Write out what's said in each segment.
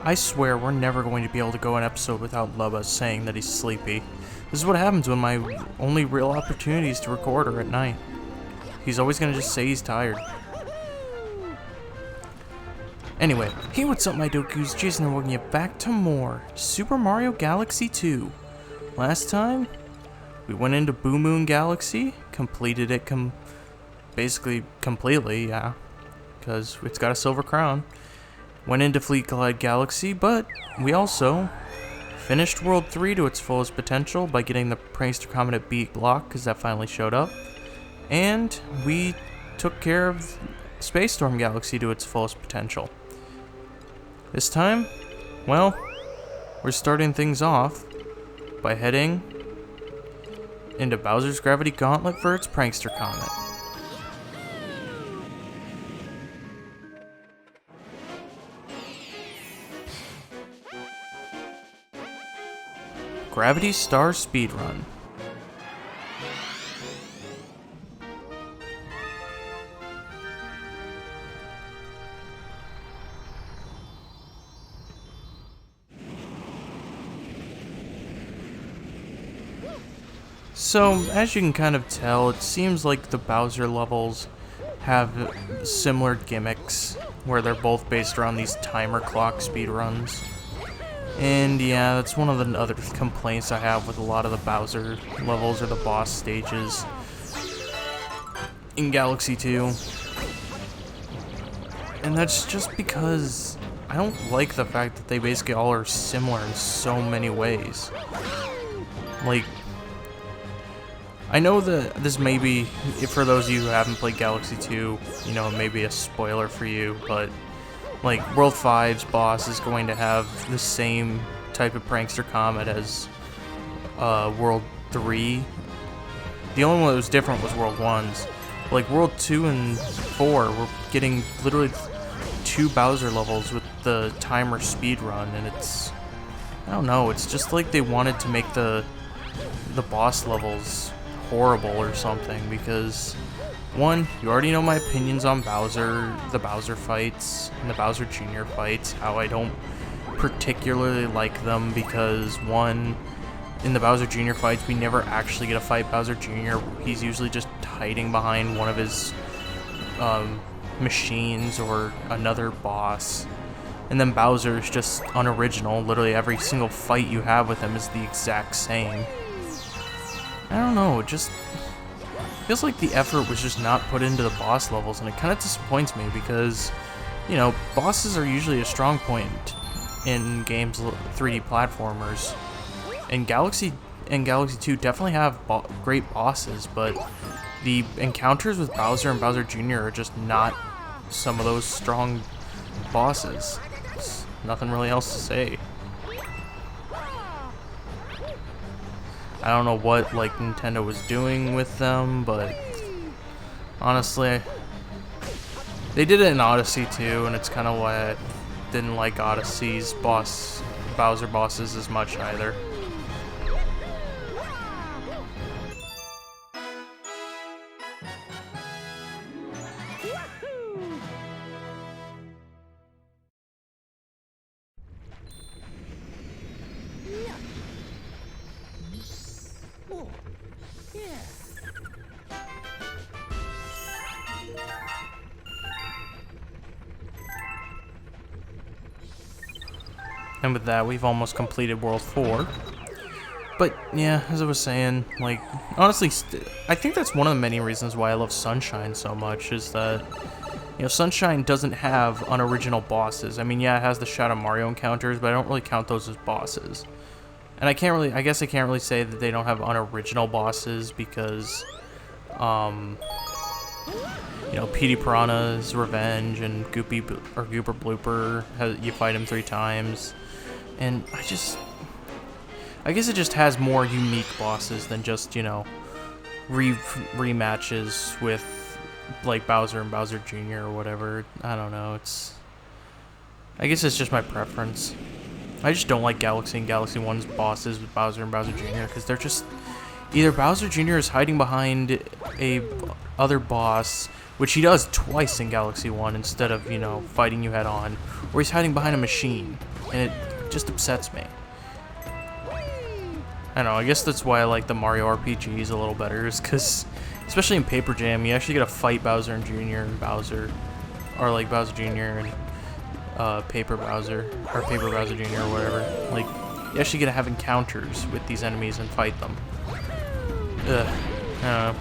I swear we're never going to be able to go an episode without Lubba saying that he's sleepy. This is what happens when my only real opportunities to record are at night. He's always gonna just say he's tired. Anyway, hey, what's up, my dokus? Jason and welcome you back to more Super Mario Galaxy 2. Last time, we went into Boo Moon Galaxy, completed it basically completely, yeah, because it's got a silver crown. Went into Fleet Glide Galaxy, but we also finished World 3 to its fullest potential by getting the Prankster Comet at Beat Block, because that finally showed up. And we took care of Space Storm Galaxy to its fullest potential. This time, well, we're starting things off by heading into Bowser's Gravity Gauntlet for its Prankster Comet. Gravity Star Speedrun. So, as you can kind of tell, it seems like the Bowser levels have similar gimmicks, where they're both based around these timer clock speedruns. And yeah, that's one of the other complaints I have with a lot of the Bowser levels or the boss stages in Galaxy 2. And that's just because I don't like the fact that they basically all are similar in so many ways. Like, I know that this may be, for those of you who haven't played Galaxy 2, you know, it may be a spoiler for you, but like, World 5's boss is going to have the same type of Prankster Comet as World 3. The only one that was different was World 1's. Like, World 2 and 4, we're getting literally 2 Bowser levels with the timer speedrun, and it's, I don't know, it's just like they wanted to make the boss levels horrible or something, because one, you already know my opinions on Bowser, the Bowser fights, and the Bowser Jr. fights, how I don't particularly like them, because one, in the Bowser Jr. fights, we never actually get to fight Bowser Jr. He's usually just hiding behind one of his machines or another boss. And then Bowser is just unoriginal. Literally every single fight you have with him is the exact same. I don't know, it just feels like the effort was just not put into the boss levels, and it kind of disappoints me because, you know, bosses are usually a strong point in games, 3D platformers. And Galaxy 2 definitely have great bosses, but the encounters with Bowser and Bowser Jr. are just not some of those strong bosses. There's nothing really else to say. I don't know what, like, Nintendo was doing with them, but honestly, they did it in Odyssey too, and it's kind of why I didn't like Odyssey's Bowser bosses as much either. And with that, we've almost completed World 4. But yeah, as I was saying, like, honestly, I think that's one of the many reasons why I love Sunshine so much, is that, you know, Sunshine doesn't have unoriginal bosses. I mean, yeah, it has the Shadow Mario encounters, but I don't really count those as bosses. And I guess I can't really say that they don't have unoriginal bosses because, you know, Petey Piranha's Revenge and Gooper Blooper, you fight him 3 times. And I guess it just has more unique bosses than just, you know, rematches with, like, Bowser and Bowser Jr. or whatever. I don't know, I guess it's just my preference. I just don't like Galaxy and Galaxy 1's bosses with Bowser and Bowser Jr. because they're just, either Bowser Jr. is hiding behind a other boss, which he does twice in Galaxy 1 instead of, you know, fighting you head on, or he's hiding behind a machine. and it just upsets me. I don't know, I guess that's why I like the Mario RPGs a little better, is because, especially in Paper Jam, you actually get to fight Bowser and Jr. and Bowser, or like Bowser Jr. and Paper Bowser, or Paper Bowser Jr. or whatever. Like, you actually get to have encounters with these enemies and fight them. Ugh, I don't know.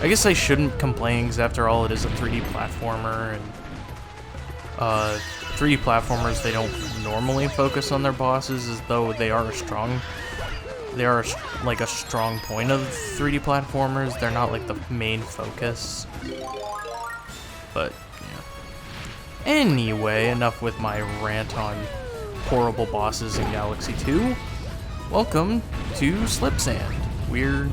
I guess I shouldn't complain, because after all, it is a 3D platformer, and 3D platformers, they don't normally focus on their bosses, as though they are like a strong point of 3D platformers. They're not like the main focus. But, yeah. Anyway, enough with my rant on horrible bosses in Galaxy 2. Welcome to Slipsand. We're,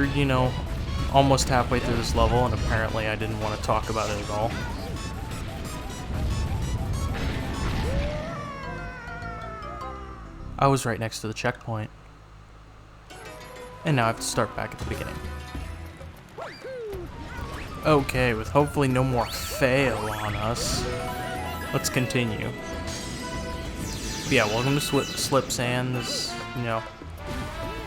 you know, almost halfway through this level, and apparently I didn't want to talk about it at all. I was right next to the checkpoint. And now I have to start back at the beginning. Okay, with hopefully no more fail on us, let's continue. But yeah, welcome to Slipsand. This, you know,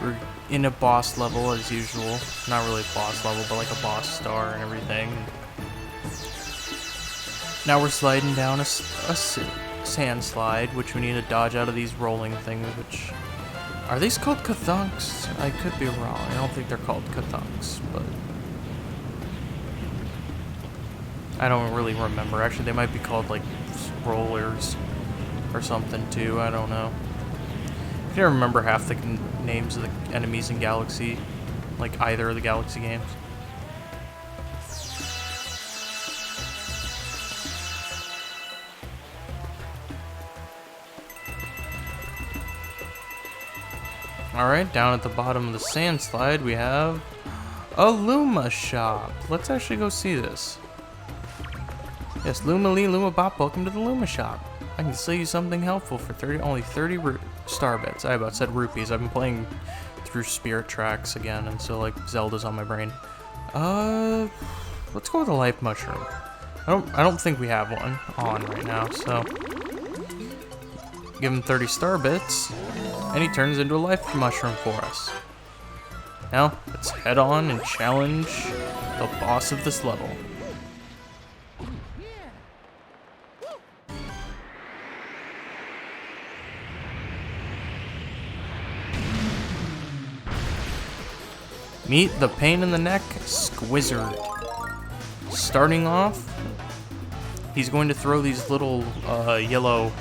we're in a boss level as usual. Not really a boss level, but like a boss star and everything. Now we're sliding down a sand slide, which we need to dodge out of these rolling things, which... Are these called kathunks? I could be wrong. I don't think they're called kathunks, but... I don't really remember. Actually, they might be called, like, rollers or something, too. I don't know. I can't remember half the names of the enemies in Galaxy, like either of the Galaxy games. Alright, down at the bottom of the sand slide, we have a Luma shop. Let's actually go see this. Yes, Luma Lee, Luma Bop, welcome to the Luma shop. I can sell you something helpful for only 30 star bits. I about said rupees. I've been playing through Spirit Tracks again, and so like Zelda's on my brain. Let's go with a life mushroom. I don't think we have one on right now, so give him 30 star bits, and he turns into a life mushroom for us. Now, let's head on and challenge the boss of this level. Meet the pain in the neck, Squizzard. Starting off, he's going to throw these little yellow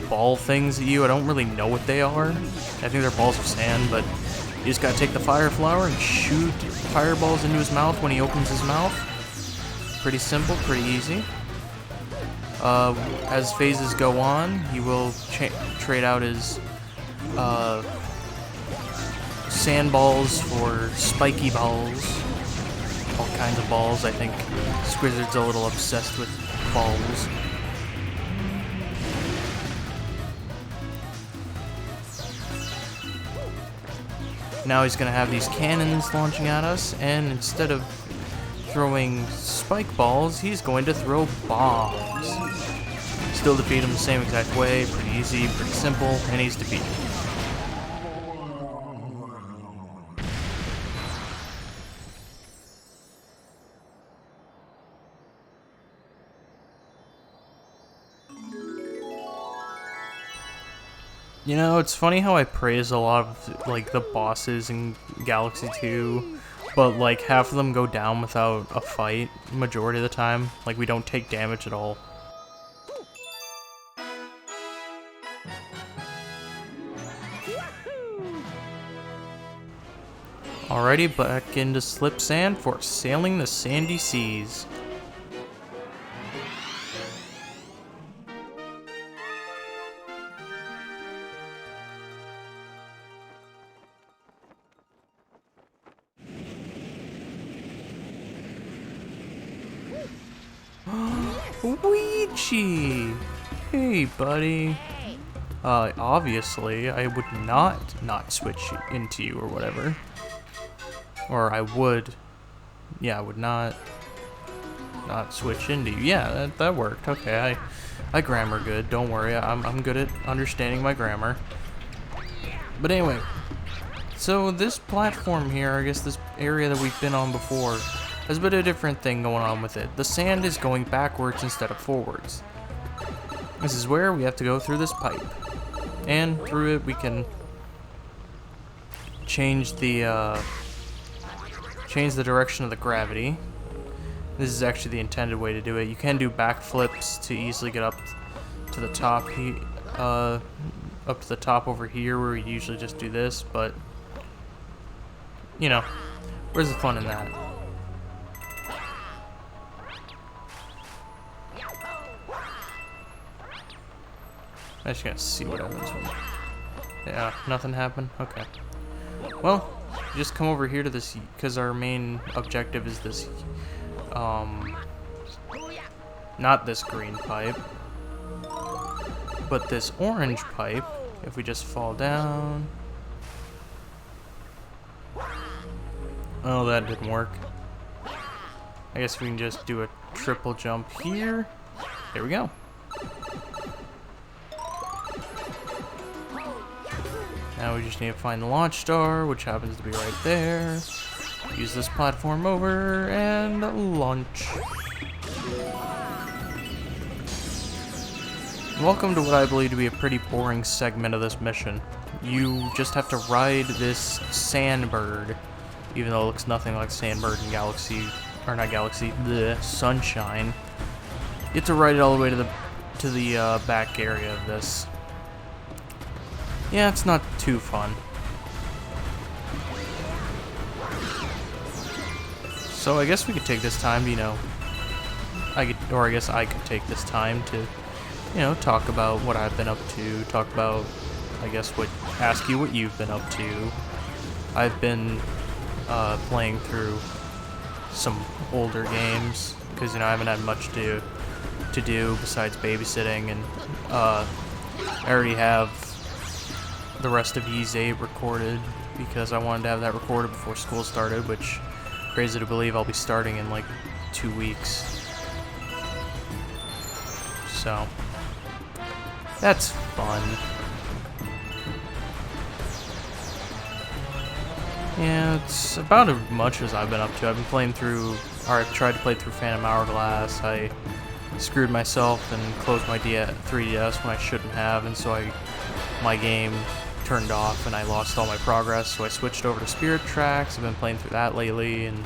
ball things at you. I don't really know what they are. I think they're balls of sand, but you just gotta take the fire flower and shoot fireballs into his mouth when he opens his mouth. Pretty simple, pretty easy. As phases go on, he will trade out his sand balls for spiky balls. All kinds of balls. I think Squizzard's a little obsessed with balls. Now he's gonna have these cannons launching at us, and instead of throwing spike balls, he's going to throw bombs. Still defeat him the same exact way, pretty easy, pretty simple, and he's defeated. You know, it's funny how I praise a lot of, like, the bosses in Galaxy 2, but, like, half of them go down without a fight, majority of the time. Like, we don't take damage at all. Alrighty, back into Slipsand for sailing the sandy seas. Luigi! Hey, buddy. Obviously, I would not switch into you or whatever. Or I would. Yeah, I would not. not switch into you. Yeah, that worked. Okay, I grammar good. Don't worry, I'm good at understanding my grammar. But anyway, so this platform here, I guess this area that we've been on before, has a bit of a different thing going on with it. The sand is going backwards instead of forwards. This is where we have to go through this pipe. And through it we can change the direction of the gravity. This is actually the intended way to do it. You can do backflips to easily get up to the top up to the top over here where you usually just do this, but you know, where's the fun in that? I'm just gonna see what happens when... Yeah, nothing happened? Okay. Well, just come over here to this, because our main objective is this, not this green pipe, but this orange pipe. If we just fall down... Oh, that didn't work. I guess we can just do a triple jump here. There we go. Now we just need to find the launch star, which happens to be right there. Use this platform over and launch. Welcome to what I believe to be a pretty boring segment of this mission. You just have to ride this sandbird, even though it looks nothing like Sandbird in Galaxy, or not Galaxy, the Sunshine. You have to ride it all the way to the back area of this. Yeah, it's not too fun. So I guess we could take this time to, you know, I guess I could take this time to, you know, talk about what I've been up to, talk about, I guess, ask you what you've been up to. I've been playing through some older games, because, you know, I haven't had much to do besides babysitting, and I already have the rest of Ys 8 recorded, because I wanted to have that recorded before school started, which, crazy to believe, I'll be starting in like 2 weeks. So, that's fun. Yeah, it's about as much as I've been up to. I've been playing through, or I've tried to play through Phantom Hourglass. I screwed myself and closed my 3DS when I shouldn't have, and so my game turned off and I lost all my progress, so I switched over to Spirit Tracks. I've been playing through that lately, and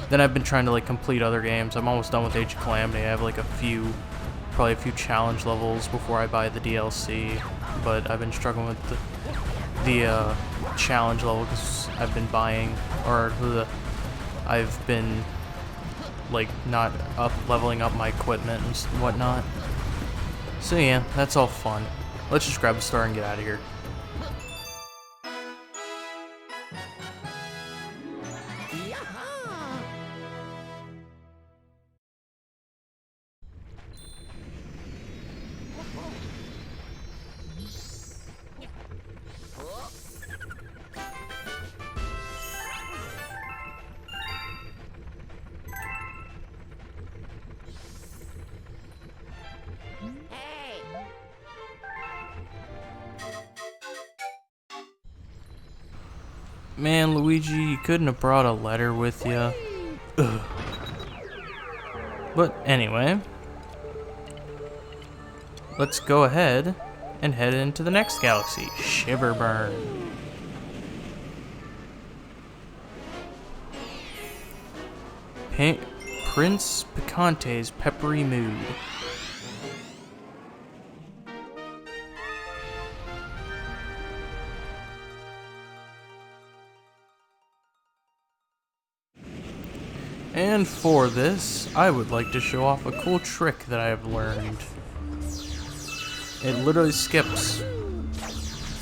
then I've been trying to like complete other games. I'm almost done with Age of Calamity. I have like probably a few challenge levels before I buy the DLC, but I've been struggling with the challenge level because I've been buying, I've been like not leveling up my equipment and whatnot. So yeah, that's all fun. Let's just grab the star and get out of here. Man, Luigi, you couldn't have brought a letter with you. Ugh. But anyway, let's go ahead and head into the next galaxy, Shiverburn. Prince Picante's peppery mood. And for this, I would like to show off a cool trick that I have learned. It literally skips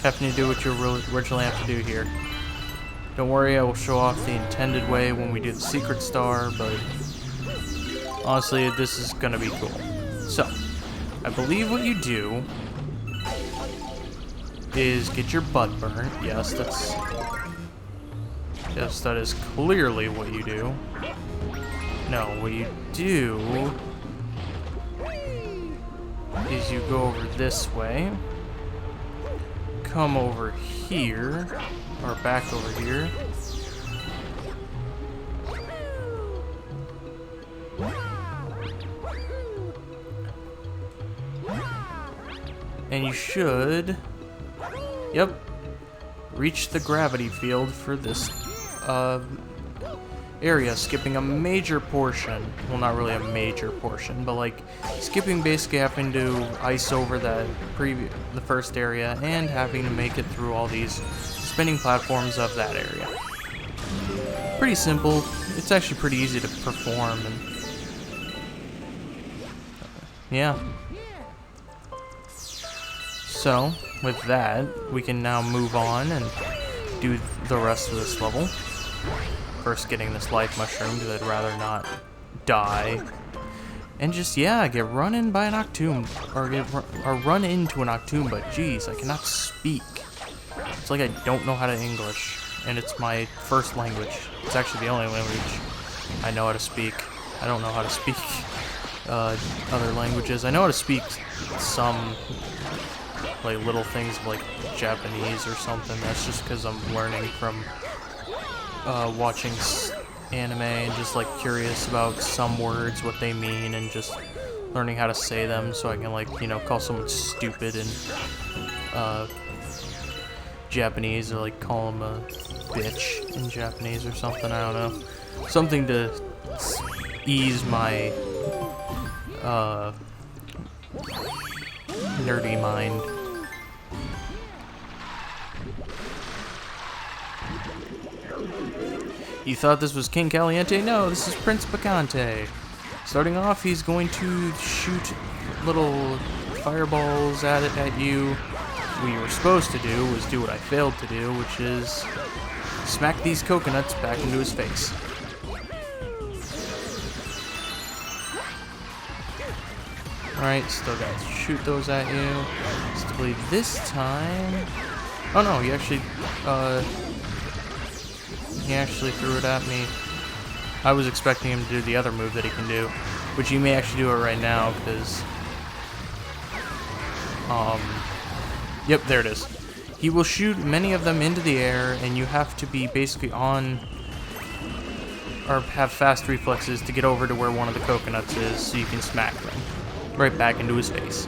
having to do what you originally have to do here. Don't worry, I will show off the intended way when we do the secret star, but honestly, this is gonna be cool. So, I believe what you do is get your butt burnt. Yes, that is clearly what you do. No, what you do is you go over this way, come over here, or back over here. And you should, yep, reach the gravity field for this area, skipping a major portion. Well, not really a major portion, but like skipping basically having to ice over the first area and having to make it through all these spinning platforms of that area. Pretty simple. It's actually pretty easy to perform, and yeah. So, with that, we can now move on and do the rest of this level. First getting this life mushroom, because I'd rather not die. And just, yeah, get run in by an Octoon, or run into an Octoon, but geez, I cannot speak. It's like I don't know how to English, and it's my first language. It's actually the only language I know how to speak. I don't know how to speak other languages. I know how to speak some like little things like Japanese or something. That's just because I'm learning from watching anime and just like curious about some words, what they mean, and just learning how to say them so I can, like, you know, call someone stupid in Japanese, or like call them a bitch in Japanese or something. I don't know, something to ease my nerdy mind. You thought this was King Caliente? No, this is Prince Picante. Starting off, he's going to shoot little fireballs at you. What you were supposed to do was do what I failed to do, which is smack these coconuts back into his face. Alright, still gotta shoot those at you. Still this time. Oh no, he actually threw it at me. I was expecting him to do the other move that he can do, which he may actually do it right now, because yep, there it is. He will shoot many of them into the air, and you have to be basically on, or have fast reflexes to get over to where one of the coconuts is, so you can smack them right back into his face.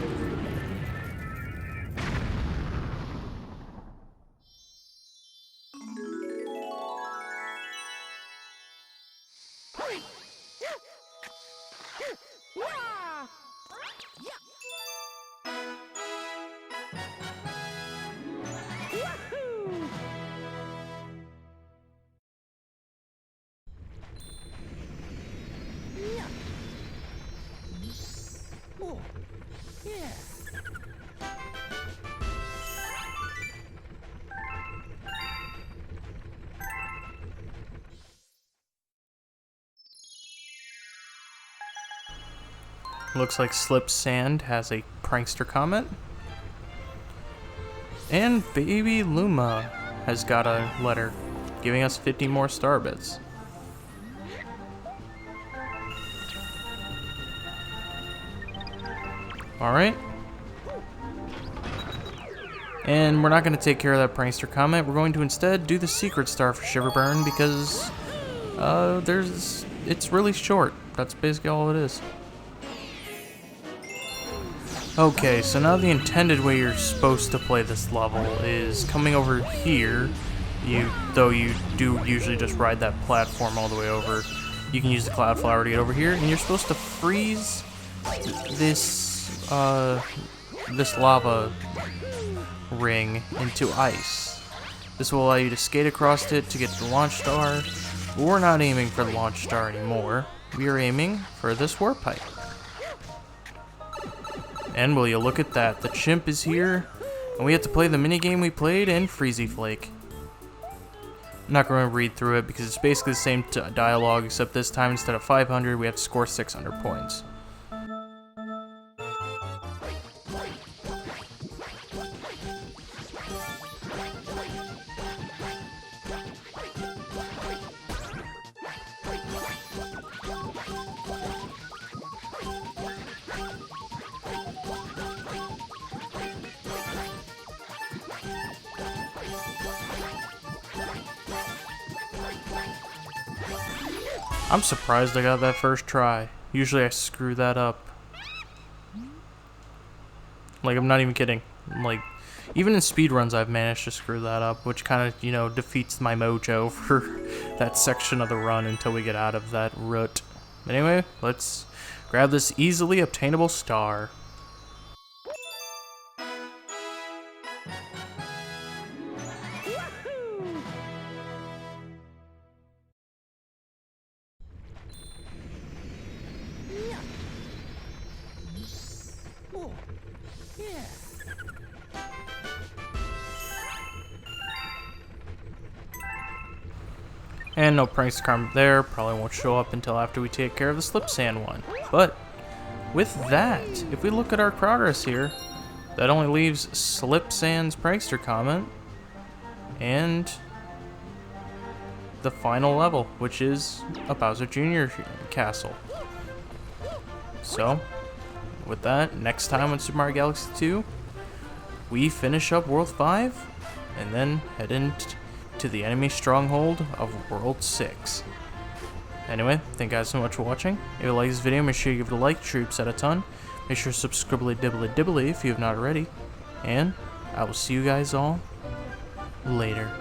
Looks like Slipsand has a prankster comment. And Baby Luma has got a letter giving us 50 more star bits. Alright. And we're not going to take care of that prankster comment. We're going to instead do the secret star for Shiverburn, because it's really short. That's basically all it is. Okay, so now the intended way you're supposed to play this level is coming over here. Though you do usually just ride that platform all the way over, you can use the cloud flower to get over here, and you're supposed to freeze this lava ring into ice. This will allow you to skate across it to get to the launch star, but we're not aiming for the launch star anymore. We are aiming for this warp pipe. And will you look at that, the chimp is here, and we have to play the minigame we played in Freezy Flake. I'm not going to read through it because it's basically the same dialogue, except this time instead of 500, we have to score 600 points. I'm surprised I got that first try. Usually I screw that up. Like, I'm not even kidding. Like, even in speedruns I've managed to screw that up, which kind of, you know, defeats my mojo for that section of the run until we get out of that rut. Anyway, let's grab this easily obtainable star. And no pranks karma there, probably won't show up until after we take care of the Slipsand one. But with that, if we look at our progress here, that only leaves Slipsand's prankster comment and the final level, which is a Bowser Jr. castle. So, with that, next time on Super Mario Galaxy 2, we finish up World 5 and then head into the enemy stronghold of World 6. Anyway, thank you guys so much for watching. If you like this video, make sure you give it a like, troops at a ton. Make sure to subscribe dibbly if you have not already. And I will see you guys all later.